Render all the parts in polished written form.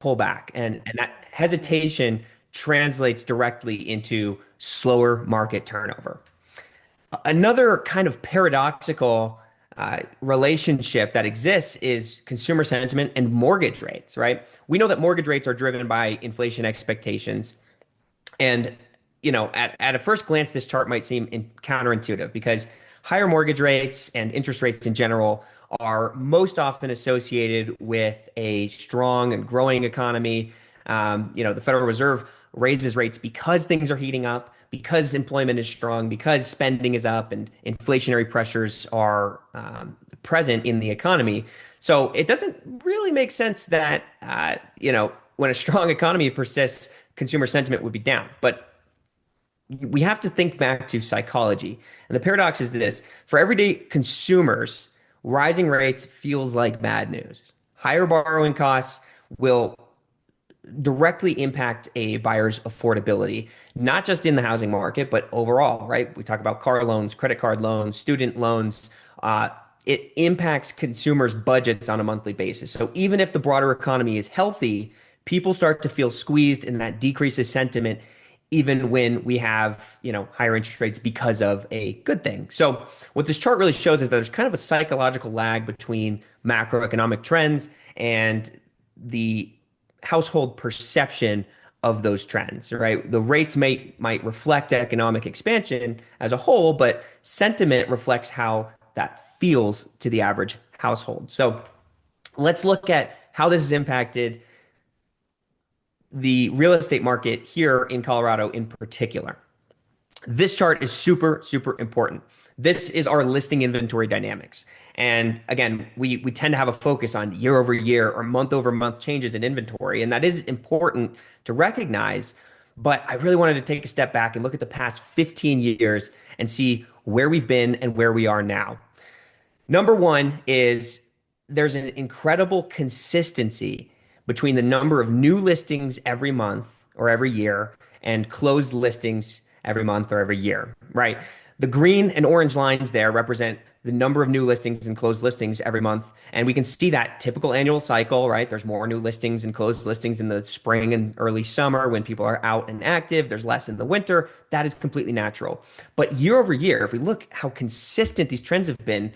pull back. And that hesitation translates directly into slower market turnover. Another kind of paradoxical relationship that exists is consumer sentiment and mortgage rates, right? We know that mortgage rates are driven by inflation expectations. And, at a first glance, this chart might seem counterintuitive because higher mortgage rates and interest rates in general are most often associated with a strong and growing economy. The Federal Reserve raises rates because things are heating up, because employment is strong, because spending is up, and inflationary pressures are present in the economy. So it doesn't really make sense that, when a strong economy persists, consumer sentiment would be down. But we have to think back to psychology. And the paradox is this: for everyday consumers, rising rates feels like bad news. Higher borrowing costs will directly impact a buyer's affordability, not just in the housing market, but overall, right? We talk about car loans, credit card loans, student loans. It impacts consumers' budgets on a monthly basis. So even if the broader economy is healthy, people start to feel squeezed, and that decreases sentiment even when we have, higher interest rates because of a good thing. So what this chart really shows is that there's kind of a psychological lag between macroeconomic trends and the household perception of those trends, right? The rates might reflect economic expansion as a whole, but sentiment reflects how that feels to the average household. So let's look at how this has impacted the real estate market here in Colorado in particular. This chart is super, super important. This is our listing inventory dynamics. And again, we tend to have a focus on year over year or month over month changes in inventory. And that is important to recognize. But I really wanted to take a step back and look at the past 15 years and see where we've been and where we are now. Number one is there's an incredible consistency between the number of new listings every month or every year and closed listings every month or every year, right? The green and orange lines there represent the number of new listings and closed listings every month. And we can see that typical annual cycle, right? There's more new listings and closed listings in the spring and early summer when people are out and active. There's less in the winter. That is completely natural. But year over year, if we look how consistent these trends have been,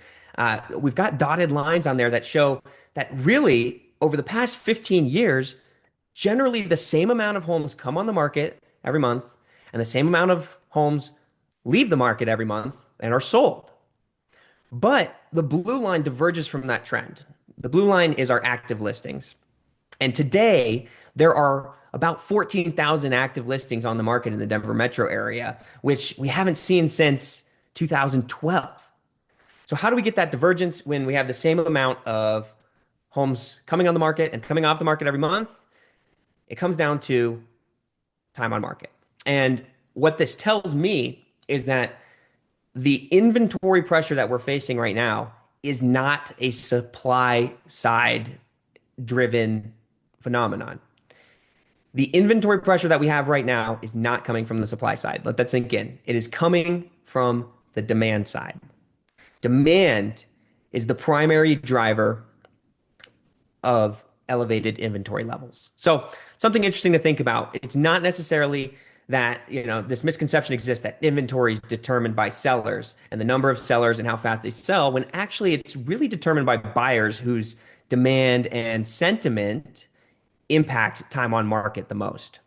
we've got dotted lines on there that show that really over the past 15 years, generally the same amount of homes come on the market every month and the same amount of homes leave the market every month and are sold. But the blue line diverges from that trend. The blue line is our active listings. And today, there are about 14,000 active listings on the market in the Denver metro area, which we haven't seen since 2012. So how do we get that divergence when we have the same amount of homes coming on the market and coming off the market every month? It comes down to time on market. And what this tells me is that the inventory pressure that we're facing right now is not a supply side driven phenomenon. The inventory pressure that we have right now is not coming from the supply side. Let that sink in. It is coming from the demand side. Demand is the primary driver of elevated inventory levels. So something interesting to think about. It's not necessarily that, this misconception exists that inventory is determined by sellers and the number of sellers and how fast they sell, when actually it's really determined by buyers whose demand and sentiment impact time on market the most.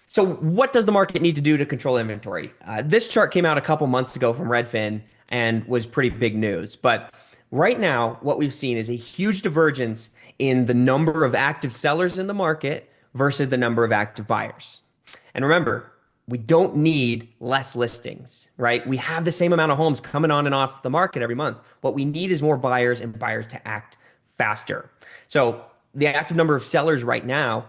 So what does the market need to do to control inventory? This chart came out a couple months ago from Redfin and was pretty big news. But right now, what we've seen is a huge divergence in the number of active sellers in the market versus the number of active buyers. And remember, we don't need less listings, right? We have the same amount of homes coming on and off the market every month. What we need is more buyers and buyers to act faster. So the active number of sellers right now,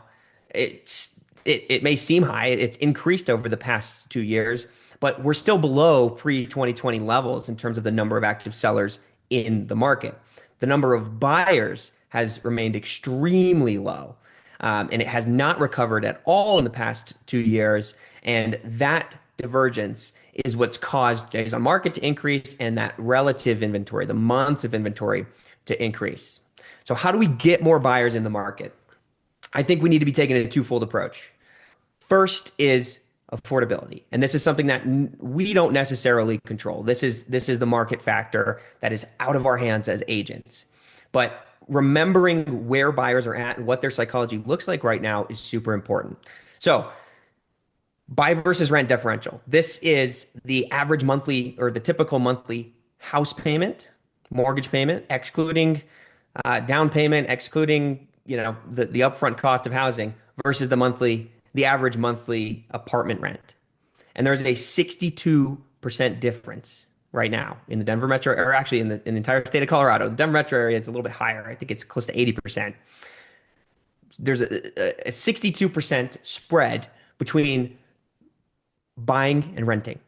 it may seem high. It's increased over the past 2 years, but we're still below pre-2020 levels in terms of the number of active sellers in the market. The number of buyers has remained extremely low. And it has not recovered at all in the past 2 years. And that divergence is what's caused days on market to increase and that relative inventory, the months of inventory, to increase. So how do we get more buyers in the market? I think we need to be taking a twofold approach. First is affordability, and this is something that we don't necessarily control. This is the market factor that is out of our hands as agents. But remembering where buyers are at and what their psychology looks like right now is super important. So, buy versus rent differential. This is the average monthly or the typical monthly house payment, mortgage payment, excluding down payment, excluding the upfront cost of housing versus the average monthly apartment rent. And there's a 62% difference right now in the Denver metro, or actually in the entire state of Colorado. The Denver metro area is a little bit higher. I think it's close to 80%. There's a 62% spread between buying and renting.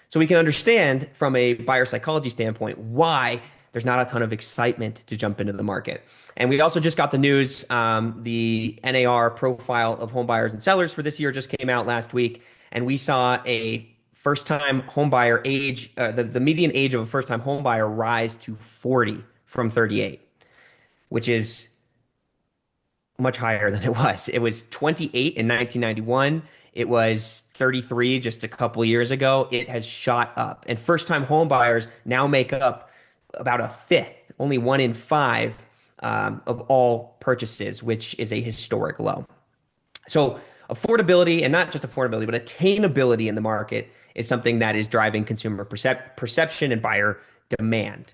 So we can understand from a buyer psychology standpoint why there's not a ton of excitement to jump into the market. And we also just got the news, the NAR profile of home buyers and sellers for this year just came out last week. And we saw a first-time home buyer age, the median age of a first-time home buyer rise to 40 from 38, which is much higher than it was. It was 28 in 1991. It was 33 just a couple years ago. It has shot up. And first-time home buyers now make up about a fifth, only one in five of all purchases, which is a historic low. So affordability, and not just affordability, but attainability in the market is something that is driving consumer perception and buyer demand.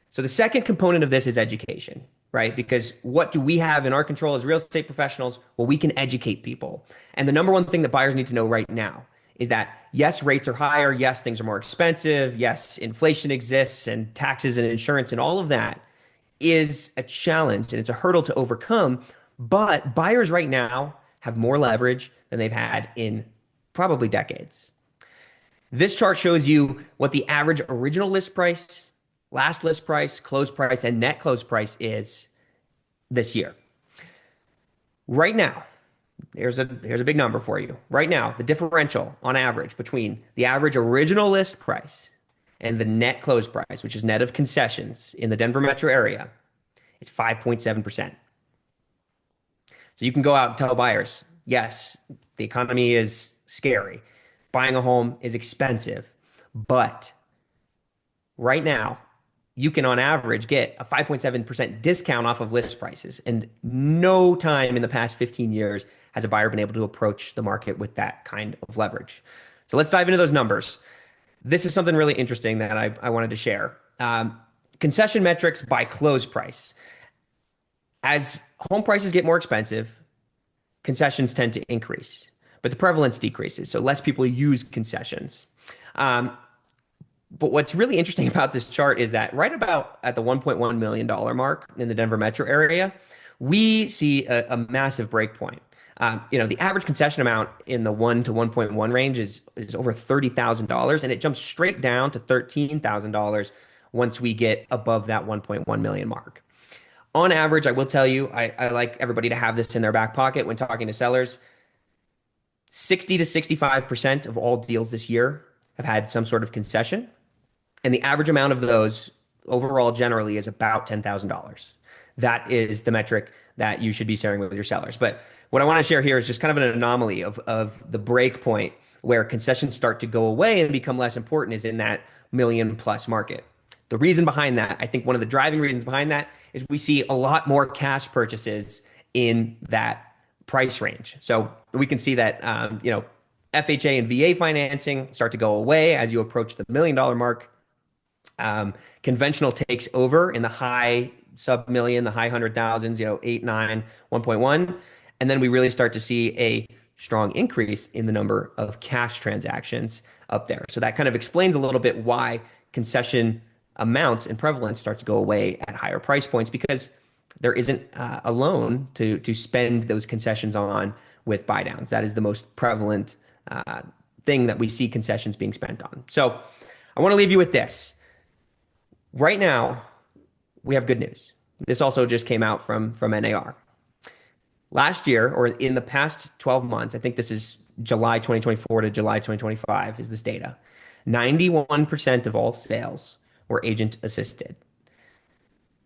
So the second component of this is education, right? Because what do we have in our control as real estate professionals? Well, we can educate people. And the number one thing that buyers need to know right now is that yes, rates are higher. Yes, things are more expensive. Yes, inflation exists and taxes and insurance and all of that is a challenge and it's a hurdle to overcome. But buyers right now have more leverage than they've had in probably decades. This chart shows you what the average original list price, last list price, close price, and net close price is this year. Right now, here's a big number for you. Right now, the differential on average between the average original list price and the net close price, which is net of concessions in the Denver metro area, is 5.7%. So you can go out and tell buyers, yes, the economy is scary. Buying a home is expensive, but right now, you can on average get a 5.7% discount off of list prices. And no time in the past 15 years has a buyer been able to approach the market with that kind of leverage. So let's dive into those numbers. This is something really interesting that I wanted to share. Concession metrics by close price. As home prices get more expensive, concessions tend to increase, but the prevalence decreases. So less people use concessions. But what's really interesting about this chart is that right about at the $1.1 million mark in the Denver metro area, we see a massive break point. The average concession amount in the 1 to 1.1 range is over $30,000, and it jumps straight down to $13,000 once we get above that 1.1 million mark. On average, I will tell you, I like everybody to have this in their back pocket when talking to sellers. 60 to 65% of all deals this year have had some sort of concession. And the average amount of those overall generally is about $10,000. That is the metric that you should be sharing with your sellers. But what I want to share here is just kind of an anomaly of the break point where concessions start to go away and become less important is in that million plus market. The reason behind that, I think one of the driving reasons behind that is we see a lot more cash purchases in that price range. So we can see that, FHA and VA financing start to go away as you approach the $1 million mark. Conventional takes over in the high sub-million, the high hundred thousands, 8, 9, 1.1. And then we really start to see a strong increase in the number of cash transactions up there. So that kind of explains a little bit why concession amounts and prevalence start to go away at higher price points because there isn't a loan to spend those concessions on with buy downs. That is the most prevalent thing that we see concessions being spent on. So I want to leave you with this. Right now, we have good news. This also just came out from NAR. Last year, or in the past 12 months, I think this is July 2024 to July 2025 is this data. 91% of all sales were agent assisted.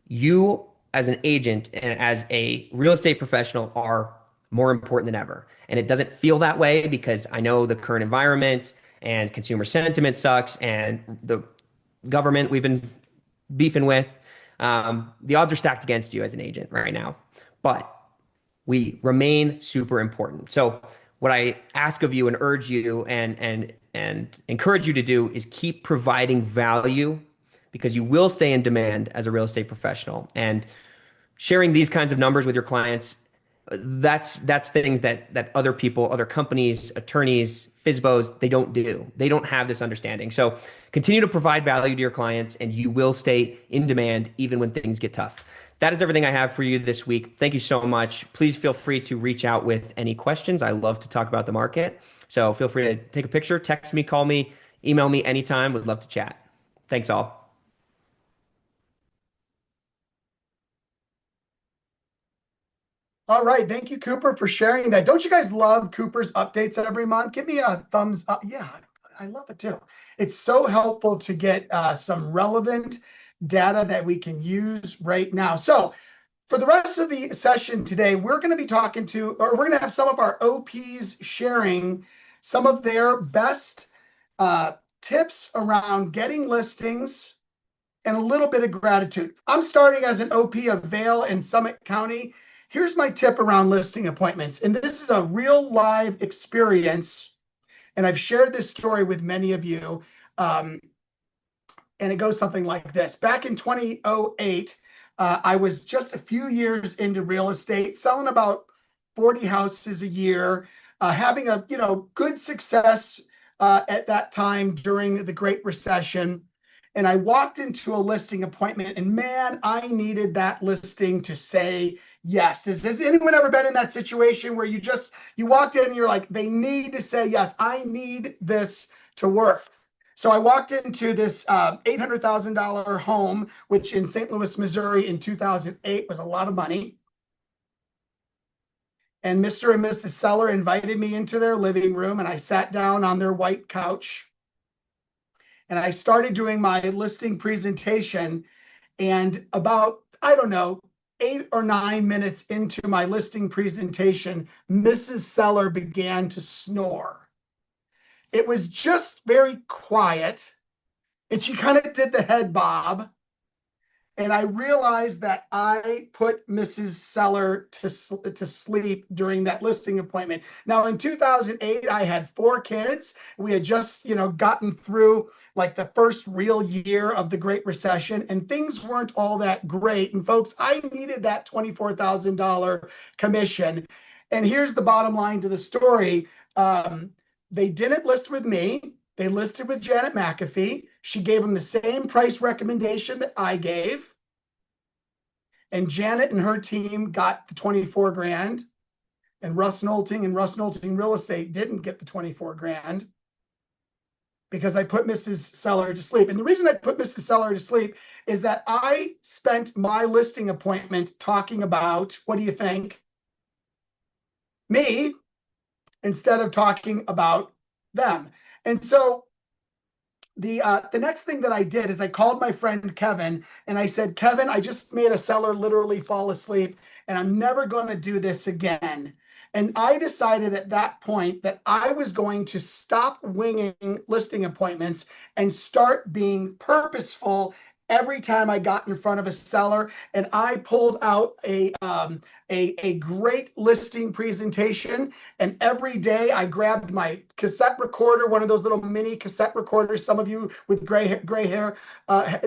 You as an agent and as a real estate professional are more important than ever. And it doesn't feel that way because I know the current environment and consumer sentiment sucks and the government we've been beefing with. The odds are stacked against you as an agent right now, but we remain super important. So what I ask of you and urge you and encourage you to do is keep providing value because you will stay in demand as a real estate professional. And sharing these kinds of numbers with your clients, that's things that other people, other companies, attorneys, FISBOs, they don't do. They don't have this understanding. So continue to provide value to your clients and you will stay in demand even when things get tough. That is everything I have for you this week. Thank you so much. Please feel free to reach out with any questions. I love to talk about the market. So feel free to take a picture, text me, call me, email me anytime. Would love to chat. Thanks all. All right. Thank you, Cooper, for sharing that. Don't you guys love Cooper's updates every month? Give me a thumbs up. Yeah, I love it too. It's so helpful to get some relevant data that we can use right now. So, for the rest of the session today, we're going to be talking to, or we're going to have some of our OPs sharing some of their best tips around getting listings and a little bit of gratitude. I'm starting as an OP of Vail and Summit County. Here's my tip around listing appointments. And this is a real live experience. And I've shared this story with many of you. And it goes something like this. Back in 2008, I was just a few years into real estate, selling about 40 houses a year, having a good success at that time during the Great Recession. And I walked into a listing appointment, and man, I needed that listing to say yes. Has anyone ever been in that situation where you walked in and you're like, they need to say yes. I need this to work. So I walked into this $800,000 home, which in St. Louis, Missouri in 2008 was a lot of money. And Mr. and Mrs. Seller invited me into their living room, and I sat down on their white couch. And I started doing my listing presentation. And about, I don't know, 8 or 9 minutes into my listing presentation, Mrs. Seller began to snore. It was just very quiet. And she kind of did the head bob. And I realized that I put Mrs. Seller to sleep during that listing appointment. Now, in 2008, I had 4 kids. We had just, gotten through like the first real year of the Great Recession, and things weren't all that great. And folks, I needed that $24,000 commission. And here's the bottom line to the story. They didn't list with me. They listed with Janet McAfee. She gave them the same price recommendation that I gave. And Janet and her team got the 24 grand. And Russ Nolting and Russ Nolting Real Estate didn't get the 24 grand because I put Mrs. Seller to sleep. And the reason I put Mrs. Seller to sleep is that I spent my listing appointment talking about, what do you think? Me, instead of talking about them. And so the next thing that I did is I called my friend Kevin and I said, Kevin, I just made a seller literally fall asleep and I'm never going to do this again. And I decided at that point that I was going to stop winging listing appointments and start being purposeful every time I got in front of a seller. And I pulled out a great listing presentation. And every day I grabbed my cassette recorder, one of those little mini cassette recorders. Some of you with gray hair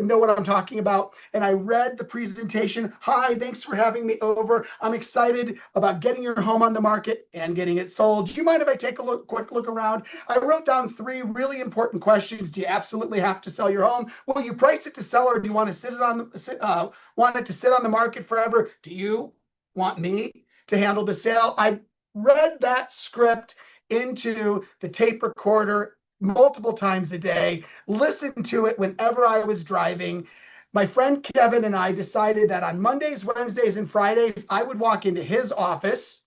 know what I'm talking about. And I read the presentation. Hi, thanks for having me over. I'm excited about getting your home on the market and getting it sold. Do you mind if I take a quick look around? I wrote down 3 really important questions. Do you absolutely have to sell your home? Will you price it to sell, or do you want to want it to sit on the market forever? Do you want me to handle the sale? I read that script into the tape recorder multiple times a day, listened to it whenever I was driving. My friend Kevin and I decided that on Mondays, Wednesdays, and Fridays, I would walk into his office.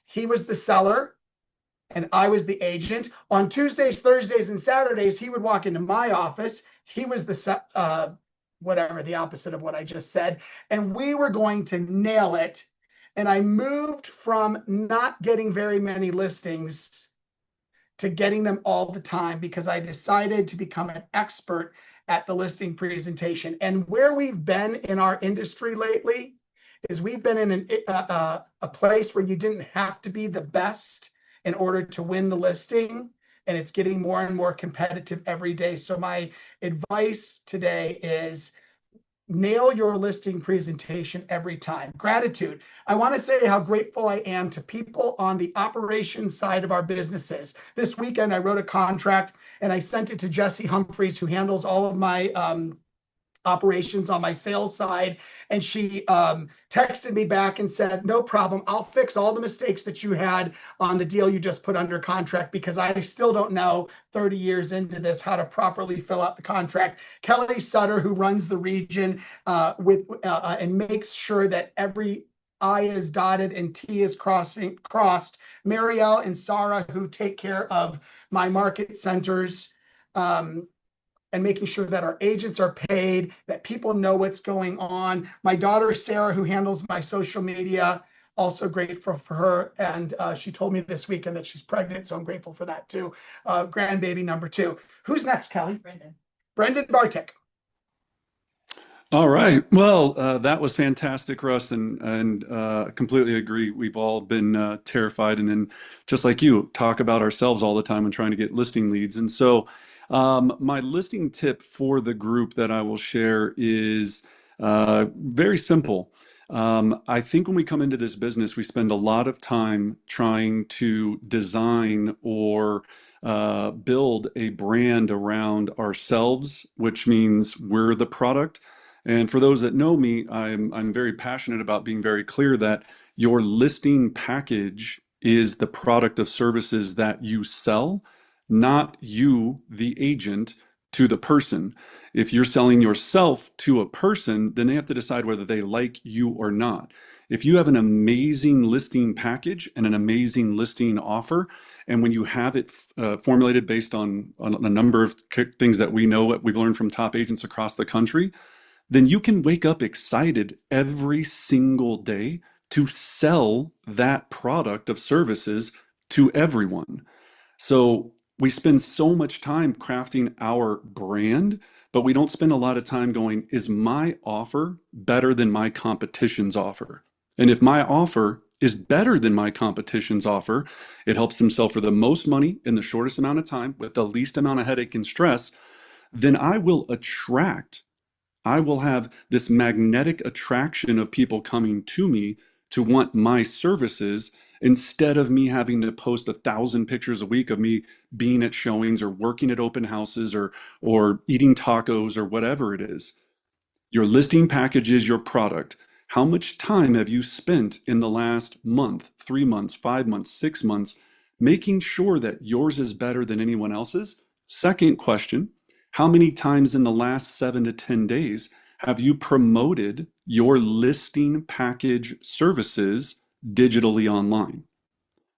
He was the seller and I was the agent. On Tuesdays, Thursdays, and Saturdays, he would walk into my office. He was the whatever, the opposite of what I just said. And we were going to nail it. And I moved from not getting very many listings to getting them all the time because I decided to become an expert at the listing presentation. And where we've been in our industry lately is we've been in a place where you didn't have to be the best in order to win the listing. And it's getting more and more competitive every day. So my advice today is nail your listing presentation every time. Gratitude. I want to say how grateful I am to people on the operations side of our businesses. This weekend, I wrote a contract and I sent it to Jesse Humphreys, who handles all of my operations on my sales side. And she texted me back and said, no problem. I'll fix all the mistakes that you had on the deal you just put under contract, because I still don't know 30 years into this how to properly fill out the contract. Kelly Sutter, who runs the region and makes sure that every I is dotted and T is crossed. Marielle and Sarah, who take care of my market centers. And making sure that our agents are paid, that people know what's going on. My daughter, Sarah, who handles my social media, also grateful for her. And she told me this weekend that she's pregnant, so I'm grateful for that too. Grandbaby number 2. Who's next, Kelly? Brendan Bartik. All right. Well, that was fantastic, Russ, and completely agree. We've all been terrified, and then just like you, talk about ourselves all the time when trying to get listing leads. And so, my listing tip for the group that I will share is very simple. I think when we come into this business, we spend a lot of time trying to design or build a brand around ourselves, which means we're the product. And for those that know me, I'm very passionate about being very clear that your listing package is the product of services that you sell, not you, the agent, to the person. If you're selling yourself to a person, then they have to decide whether they like you or not. If you have an amazing listing package and an amazing listing offer, and when you have it formulated based on a number of things that we know, what we've learned from top agents across the country, then you can wake up excited every single day to sell that product of services to everyone. So we spend so much time crafting our brand, but we don't spend a lot of time going, is my offer better than my competition's offer? And if my offer is better than my competition's offer, it helps them sell for the most money in the shortest amount of time with the least amount of headache and stress, then I will have this magnetic attraction of people coming to me to want my services instead of me having to post 1,000 pictures a week of me being at showings or working at open houses or eating tacos or whatever it is. Your listing package is your product. How much time have you spent in the last month, 3 months, 5 months, 6 months, making sure that yours is better than anyone else's? Second question, how many times in the last 7 to 10 days have you promoted your listing package services digitally online?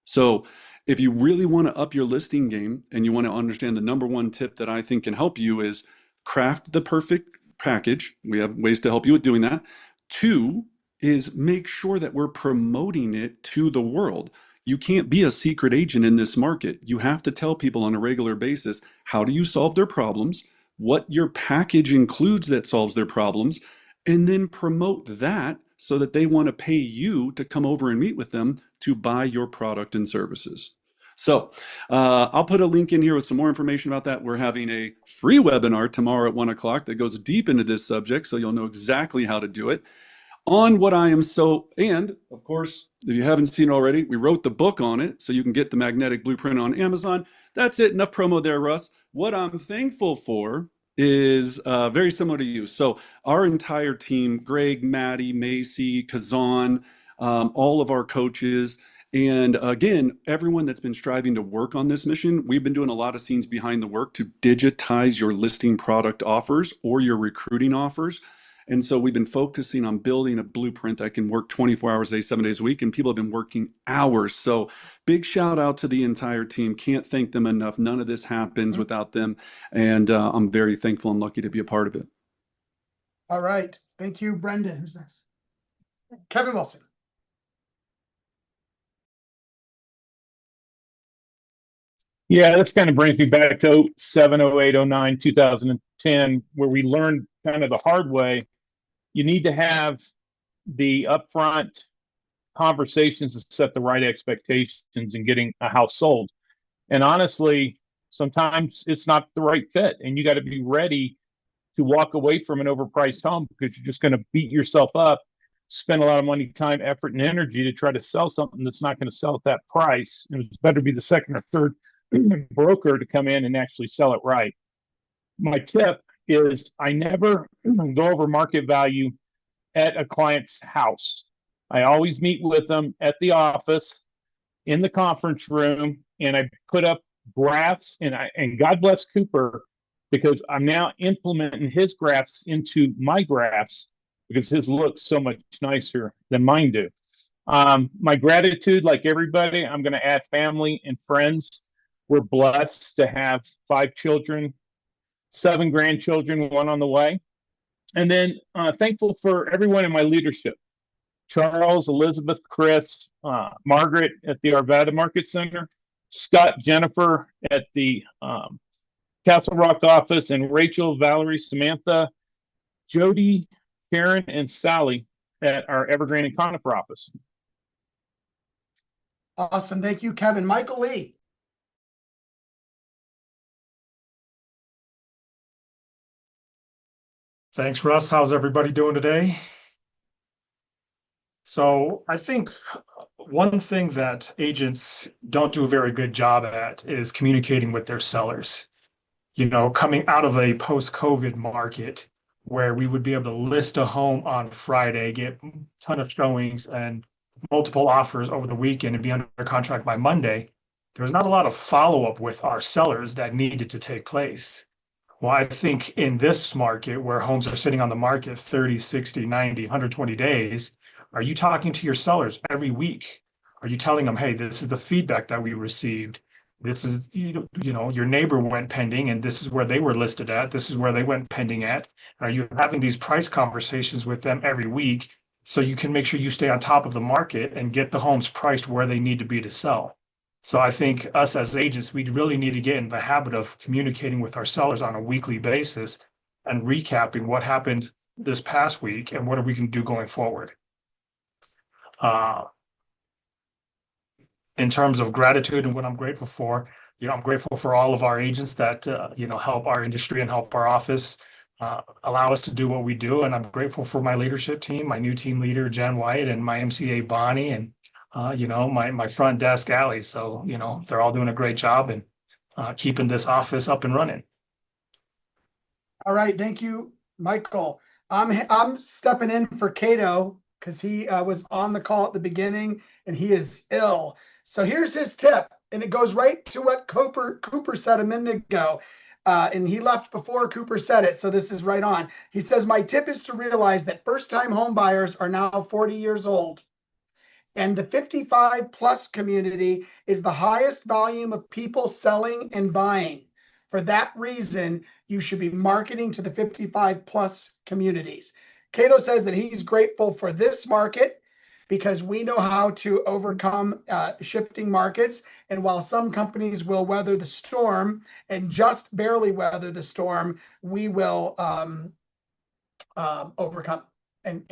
So if you really want to up your listing game and you want to understand, the number one tip that I think can help you is craft the perfect package. We have ways to help you with doing that. 2 is make sure that we're promoting it to the world. You can't be a secret agent in this market. You have to tell people on a regular basis, how do you solve their problems, what your package includes that solves their problems, and then promote that so that they want to pay you to come over and meet with them to buy your product and services. So I'll put a link in here with some more information about that. We're having a free webinar tomorrow at 1 o'clock that goes deep into this subject, so you'll know exactly how to do it. On what I am so, and of course, if you haven't seen it already, we wrote the book on it, so you can get the magnetic blueprint on Amazon. That's it. Enough promo there, Russ. What I'm thankful for is very similar to you. So our entire team, Greg, Maddie, Macy, Kazan, all of our coaches, and again, everyone that's been striving to work on this mission, we've been doing a lot of scenes behind the work to digitize your listing product offers or your recruiting offers. And so we've been focusing on building a blueprint that can work 24 hours a day, 7 days a week, and people have been working hours. So big shout out to the entire team. Can't thank them enough. None of this happens without them. And I'm very thankful and lucky to be a part of it. All right. Thank you, Brendan. Who's next? Kevin Wilson. Yeah, this kind of brings me back to 07, 08, 09, 2010, where we learned kind of the hard way. You need to have the upfront conversations to set the right expectations in getting a house sold. And honestly, sometimes it's not the right fit, and you got to be ready to walk away from an overpriced home because you're just going to beat yourself up, spend a lot of money, time, effort, and energy to try to sell something that's not going to sell at that price. And it's better to be the second or third broker to come in and actually sell it right. My tip is I never go over market value at a client's house. I always meet with them at the office in the conference room, and I put up graphs, and God bless Cooper, because I'm now implementing his graphs into my graphs because his looks so much nicer than mine do. My gratitude, like everybody, I'm going to add family and friends. We're blessed to have 5 children, 7 grandchildren, 1 on the way. And then thankful for everyone in my leadership. Charles, Elizabeth, Chris, Margaret at the Arvada Market Center, Scott, Jennifer at the Castle Rock office, and Rachel, Valerie, Samantha, Jody, Karen, and Sally at our Evergreen and Conifer office. Awesome. Thank you, Kevin. Michael Lee. Thanks, Russ. How's everybody doing today? So I think one thing that agents don't do a very good job at is communicating with their sellers. You know, coming out of a post-COVID market where we would be able to list a home on Friday, get a ton of showings and multiple offers over the weekend and be under contract by Monday, there was not a lot of follow-up with our sellers that needed to take place. Well, I think in this market where homes are sitting on the market 30, 60, 90, 120 days, are you talking to your sellers every week? Are you telling them, hey, this is the feedback that we received? This is, you know, your neighbor went pending and this is where they were listed at. This is where they went pending at. Are you having these price conversations with them every week so you can make sure you stay on top of the market and get the homes priced where they need to be to sell? So I think us as agents, we really need to get in the habit of communicating with our sellers on a weekly basis and recapping what happened this past week and what are we going to do going forward. In terms of gratitude and what I'm grateful for, you know, I'm grateful for all of our agents that, you know, help our industry and help our office, allow us to do what we do. And I'm grateful for my leadership team, my new team leader, Jen White, and my MCA, Bonnie, and you know, my front desk, Allie. So, you know, they're all doing a great job and keeping this office up and running. All right. Thank you, Michael. I'm stepping in for Cato because he was on the call at the beginning and he is ill. So here's his tip, and it goes right to what Cooper said a minute ago. And he left before Cooper said it, so this is right on. He says, my tip is to realize that first-time home buyers are now 40 years old. And the 55 plus community is the highest volume of people selling and buying. For that reason, you should be marketing to the 55 plus communities. Cato says that he's grateful for this market because we know how to overcome shifting markets. And while some companies will weather the storm and just barely weather the storm, we will overcome and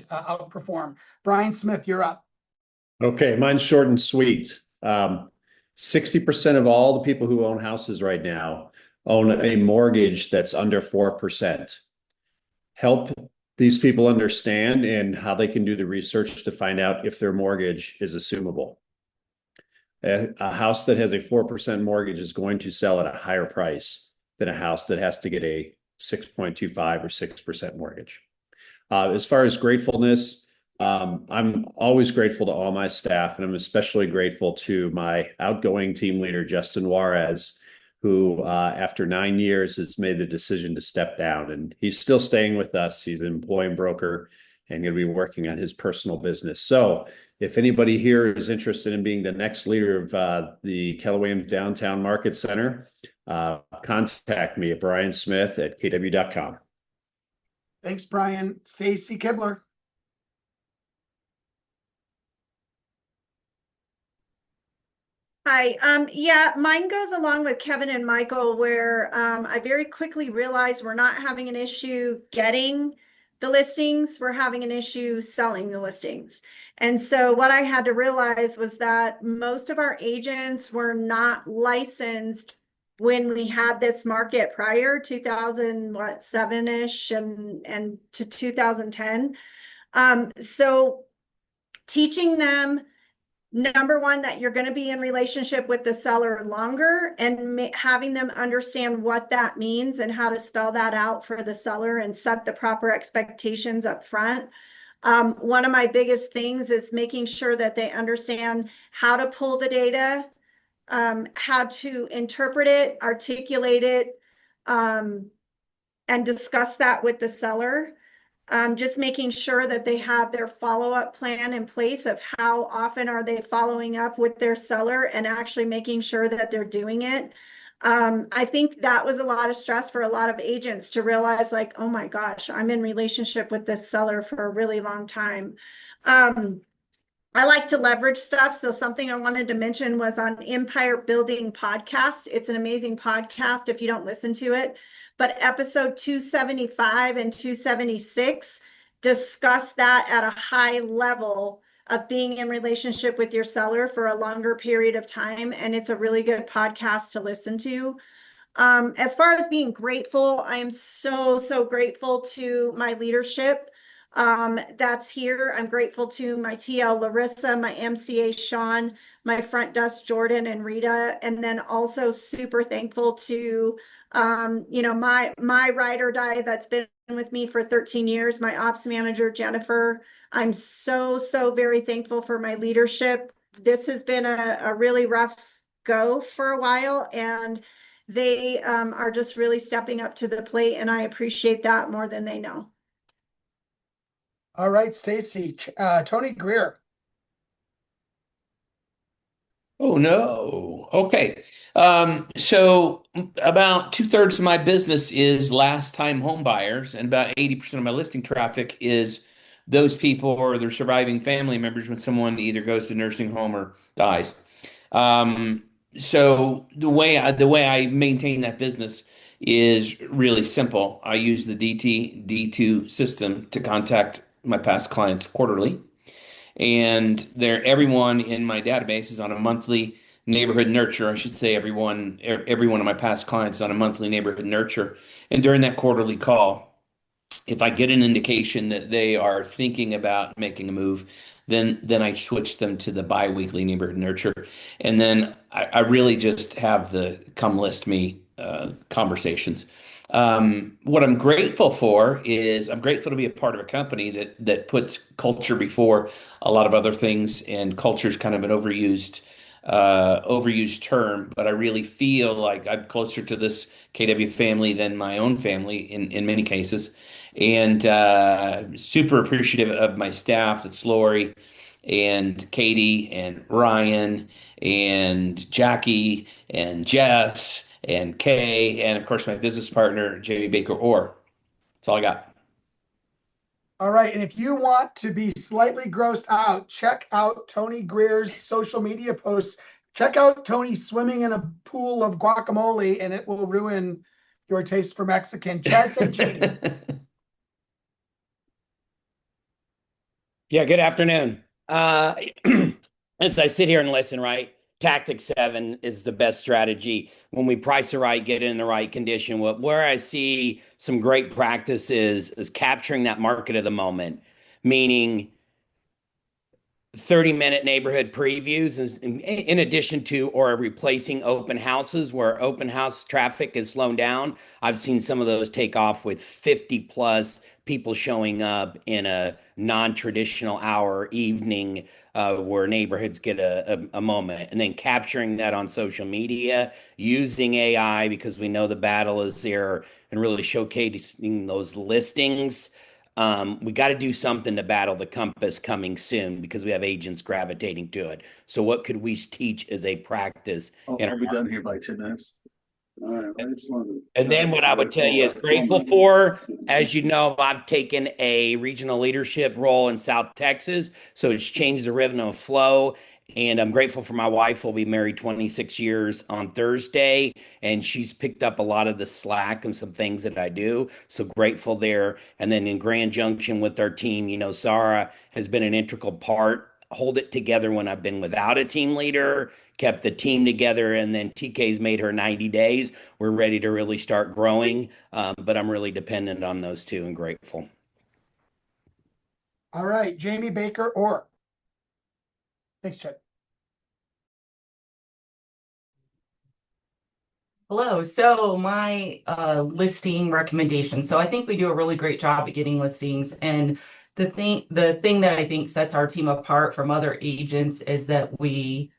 outperform. Brian Smith, you're up. Okay, mine's short and sweet. 60% of all the people who own houses right now own a mortgage that's under 4%. Help these people understand and how they can do the research to find out if their mortgage is assumable. A house that has a 4% mortgage is going to sell at a higher price than a house that has to get a 6.25 or 6% mortgage. As far as gratefulness, I'm always grateful to all my staff, and I'm especially grateful to my outgoing team leader, Justin Juarez, who after 9 years has made the decision to step down, and he's still staying with us. He's an employee broker and going to be working on his personal business. So if anybody here is interested in being the next leader of the Keller Williams Downtown Market Center, contact me at briansmith@kw.com. Thanks, Brian. Stacy Kibler. Hi. Yeah, mine goes along with Kevin and Michael, where I very quickly realized we're not having an issue getting the listings, we're having an issue selling the listings. And so what I had to realize was that most of our agents were not licensed when we had this market prior 2007-ish and to 2010. So teaching them, number one, that you're going to be in relationship with the seller longer, and having them understand what that means and how to spell that out for the seller and set the proper expectations up front. One of my biggest things is making sure that they understand how to pull the data, how to interpret it, articulate it, and discuss that with the seller. Just making sure that they have their follow-up plan in place of how often are they following up with their seller and actually making sure that they're doing it. I think that was a lot of stress for a lot of agents to realize, like, oh my gosh, I'm in relationship with this seller for a really long time. I like to leverage stuff. So something I wanted to mention was on Empire Building Podcast. It's an amazing podcast if you don't listen to it. But episode 275 and 276 discuss that at a high level of being in relationship with your seller for a longer period of time. And it's a really good podcast to listen to. As far as being grateful, I am so, so grateful to my leadership that's here. I'm grateful to my TL Larissa, my MCA Sean, my front desk Jordan and Rita, and then also super thankful to my ride or die that's been with me for 13 years, my ops manager Jennifer. I'm so, so very thankful for my leadership. This has been a really rough go for a while, and they are just really stepping up to the plate, and I appreciate that more than they know. All right, Stacy. Tony Greer. Oh no. Okay. So about 2/3 of my business is last time home buyers, and about 80% of my listing traffic is those people or their surviving family members when someone either goes to nursing home or dies. Um, so the way I maintain that business is really simple. I use the D2 system to contact my past clients quarterly, and everyone in my database is on a monthly neighborhood nurture. I should say every one of my past clients is on a monthly neighborhood nurture. And during that quarterly call, if I get an indication that they are thinking about making a move, then I switch them to the biweekly neighborhood nurture, and then I really just have the come list me conversations. What I'm grateful for is I'm grateful to be a part of a company that puts culture before a lot of other things, and culture is kind of an overused term, but I really feel like I'm closer to this KW family than my own family in many cases, and super appreciative of my staff. That's Lori and Katie and Ryan and Jackie and Jess and Kay, and of course my business partner Jamie Baker Orr. That's all I got. All right, and if you want to be slightly grossed out, check out Tony Greer's social media posts. Check out Tony swimming in a pool of guacamole, and it will ruin your taste for Mexican. Chad St. Jean. Yeah, good afternoon. As I sit here and listen, right, Tactic 7 is the best strategy. When we price it right, get it in the right condition. Where I see some great practices is capturing that market of the moment, meaning 30-minute neighborhood previews in addition to or replacing open houses where open house traffic is slowed down. I've seen some of those take off with 50 plus people showing up in a non-traditional hour evening where neighborhoods get a moment, and then capturing that on social media using AI because we know the battle is there, and really showcasing those listings. We got to do something to battle the compass coming soon because we have agents gravitating to it. So what could we teach as a practice? I'll be done here by 10 minutes. And then what I would tell you is grateful for, as you know, I've taken a regional leadership role in South Texas, so it's changed the rhythm of flow. And I'm grateful for my wife. We'll be married 26 years on Thursday, and she's picked up a lot of the slack and some things that I do. So grateful there. And then in Grand Junction with our team, Sarah has been an integral part, hold it together when I've been without a team leader, kept the team together, and then TK's made her 90 days. We're ready to really start growing, but I'm really dependent on those two and grateful. All right, Jamie Baker or. Thanks, Chad. Hello. So my listing recommendation. So I think we do a really great job at getting listings. And the thing that I think sets our team apart from other agents is that we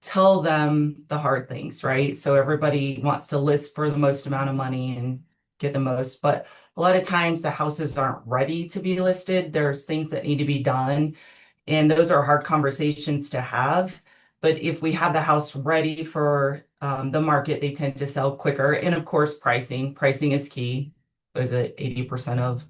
tell them the hard things, right? So everybody wants to list for the most amount of money and get the most, but a lot of times the houses aren't ready to be listed. There's things that need to be done, and those are hard conversations to have. But if we have the house ready for the market, they tend to sell quicker. And of course, pricing is key. Is it 80% of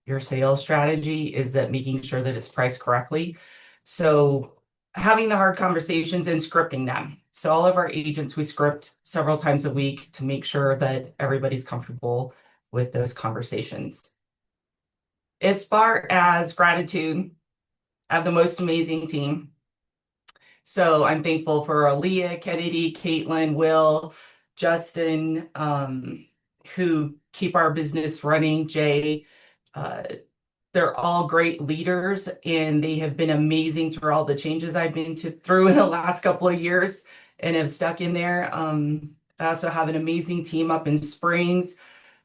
your sales strategy is that making sure that it's priced correctly. So having the hard conversations and scripting them. So all of our agents, we script several times a week to make sure that everybody's comfortable with those conversations. As far as gratitude, I have the most amazing team. So I'm thankful for Aaliyah, Kennedy, Caitlin, Will, Justin, who keep our business running, Jay. They're all great leaders, and they have been amazing through all the changes I've been through in the last couple of years and have stuck in there. I also have an amazing team up in Springs,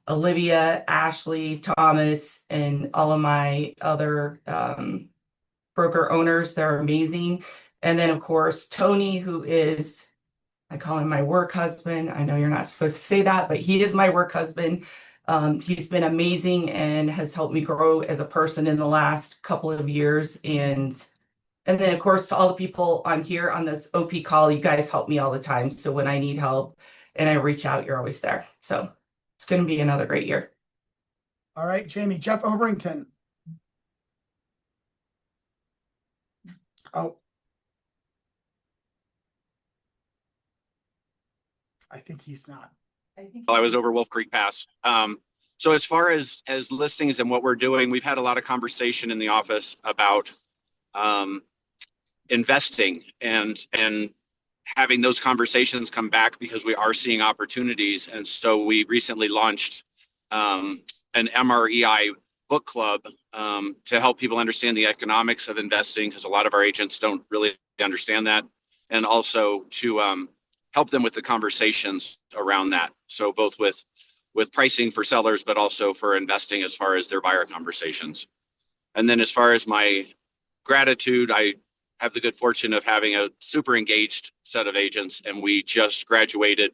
Olivia, Ashley, Thomas, and all of my other broker owners. They're amazing. And then, of course, Tony, who is, I call him my work husband. I know you're not supposed to say that, but he is my work husband. He's been amazing and has helped me grow as a person in the last couple of years. And then, of course, to all the people on here on this OP call, you guys help me all the time. So when I need help and I reach out, you're always there. So it's going to be another great year. All right, Jamie. Jeff Overington. Oh. I think he's not. I was over Wolf Creek Pass. So as far as listings and what we're doing, we've had a lot of conversation in the office about investing and having those conversations come back because we are seeing opportunities. And so we recently launched an MREI book club to help people understand the economics of investing, because a lot of our agents don't really understand that, and also to help them with the conversations around that. So both with pricing for sellers, but also for investing as far as their buyer conversations. And then as far as my gratitude, I have the good fortune of having a super engaged set of agents, and we just graduated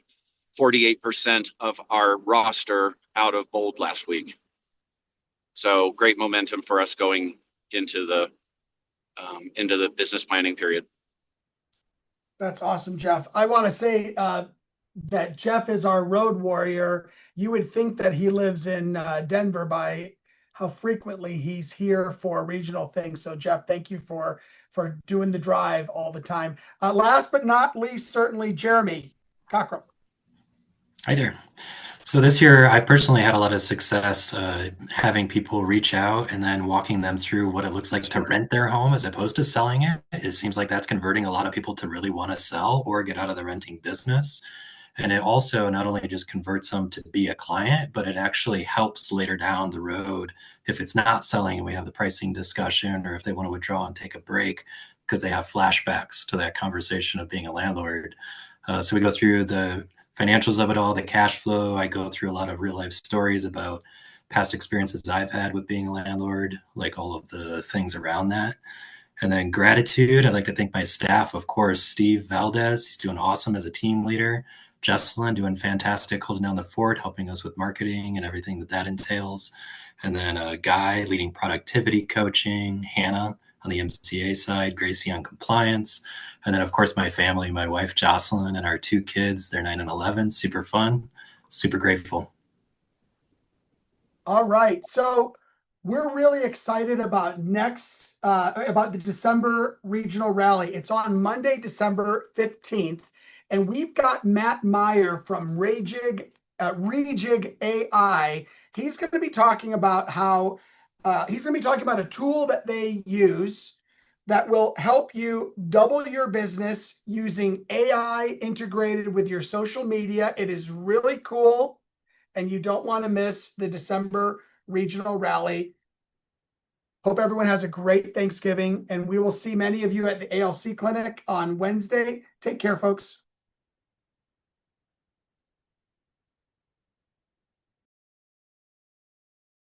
48% of our roster out of Bold last week. So great momentum for us going into the business planning period. That's awesome, Jeff. I want to say that Jeff is our road warrior. You would think that he lives in Denver by how frequently he's here for regional things. So Jeff, thank you for doing the drive all the time. Last but not least, certainly Jeremy Cockrum. Hi there. So this year, I personally had a lot of success having people reach out and then walking them through what it looks like to rent their home as opposed to selling it. It seems like that's converting a lot of people to really want to sell or get out of the renting business. And it also not only just converts them to be a client, but it actually helps later down the road if it's not selling and we have the pricing discussion, or if they want to withdraw and take a break because they have flashbacks to that conversation of being a landlord. So we go through the financials of it all, the cash flow. I go through a lot of real life stories about past experiences I've had with being a landlord, like all of the things around that. And then gratitude, I'd like to thank my staff, of course, Steve Valdez, he's doing awesome as a team leader. Jesselyn doing fantastic, holding down the fort, helping us with marketing and everything that entails. And then Guy leading productivity coaching, Hannah on the MCA side, Gracie on compliance, and then of course my family, my wife Jocelyn, and our 2 kids. They're 9 and 11. Super fun, super grateful. All right, so we're really excited about about the December regional rally. It's on Monday, December 15th, and we've got Matt Meyer from Rejig AI. He's going to be talking about how he's going to be talking about a tool that they use that will help you double your business using AI integrated with your social media. It is really cool, and you don't want to miss the December regional rally. Hope everyone has a great Thanksgiving, and we will see many of you at the ALC clinic on Wednesday. Take care, folks.